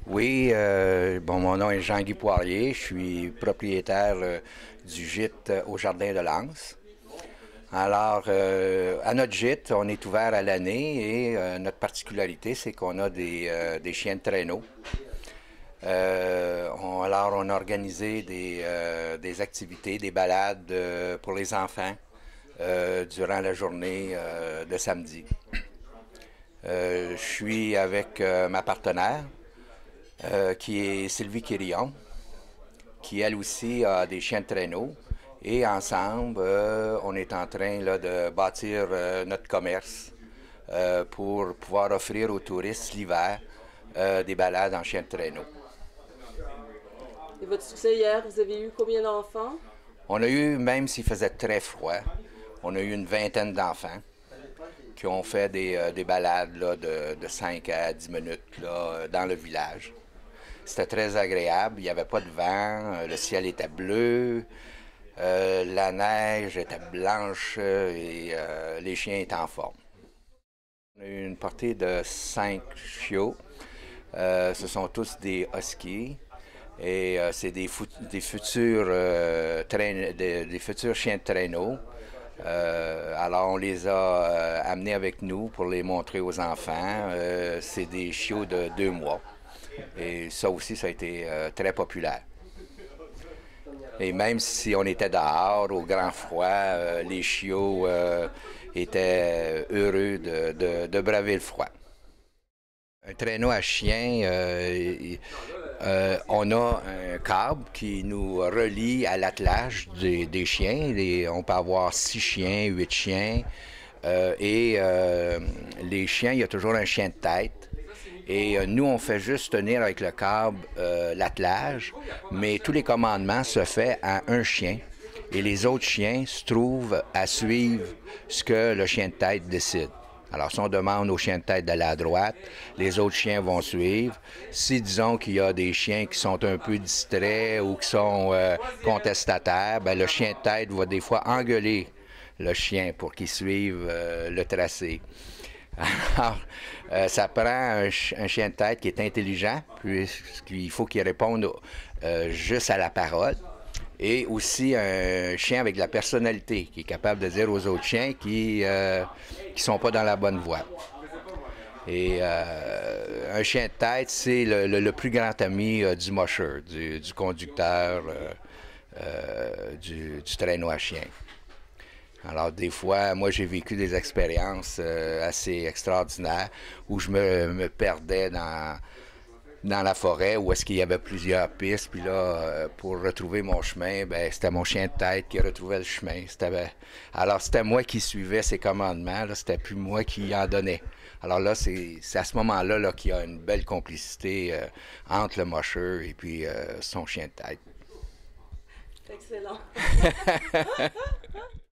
Oui, bon, mon nom est Jean-Guy Poirier. Je suis propriétaire du gîte au Jardin de Lens. Alors, à notre gîte, on est ouvert à l'année et notre particularité, c'est qu'on a des chiens de traîneau. Alors, on a organisé des activités, des balades pour les enfants durant la journée de samedi. Je suis avec ma partenaire, qui est Sylvie Quirion, qui elle aussi a des chiens de traîneau. Et ensemble, on est en train là, de bâtir notre commerce pour pouvoir offrir aux touristes l'hiver des balades en chien de traîneau. Et votre succès hier, vous avez eu combien d'enfants? On a eu, même s'il faisait très froid, on a eu une vingtaine d'enfants qui ont fait des balades là, de 5 à 10 minutes là, dans le village. C'était très agréable, il n'y avait pas de vent, le ciel était bleu, la neige était blanche et les chiens étaient en forme. On a eu une portée de 5 chiots. Ce sont tous des huskies et c'est des futurs, des futurs chiens de traîneau. Alors on les a amenés avec nous pour les montrer aux enfants. C'est des chiots de 2 mois. Et ça aussi, ça a été très populaire. Et même si on était dehors, au grand froid, les chiots étaient heureux de braver le froid. Un traîneau à chien, on a un câble qui nous relie à l'attelage des chiens. On peut avoir 6 chiens, 8 chiens. Les chiens, il y a toujours un chien de tête. Et nous, on fait juste tenir avec le câble l'attelage, mais tous les commandements se font à un chien. Et les autres chiens se trouvent à suivre ce que le chien de tête décide. Alors, si on demande au chien de tête d'aller à droite, les autres chiens vont suivre. Si, disons, qu'il y a des chiens qui sont un peu distraits ou qui sont contestataires, bien, le chien de tête va des fois engueuler le chien pour qu'il suive le tracé. Alors, ça prend un chien de tête qui est intelligent, puisqu'il faut qu'il réponde juste à la parole. Et aussi un chien avec de la personnalité, qui est capable de dire aux autres chiens qui sont pas dans la bonne voie. Et un chien de tête, c'est le plus grand ami du musher, du conducteur du traîneau à chien. Alors, des fois, moi, j'ai vécu des expériences assez extraordinaires où je me perdais dans la forêt où est-ce qu'il y avait plusieurs pistes. Puis là, pour retrouver mon chemin, ben c'était mon chien de tête qui retrouvait le chemin. Alors, c'était moi qui suivais ses commandements. Là, c'était plus moi qui en donnais. Alors là, c'est à ce moment-là là, qu'il y a une belle complicité entre le musher et puis son chien de tête. Excellent.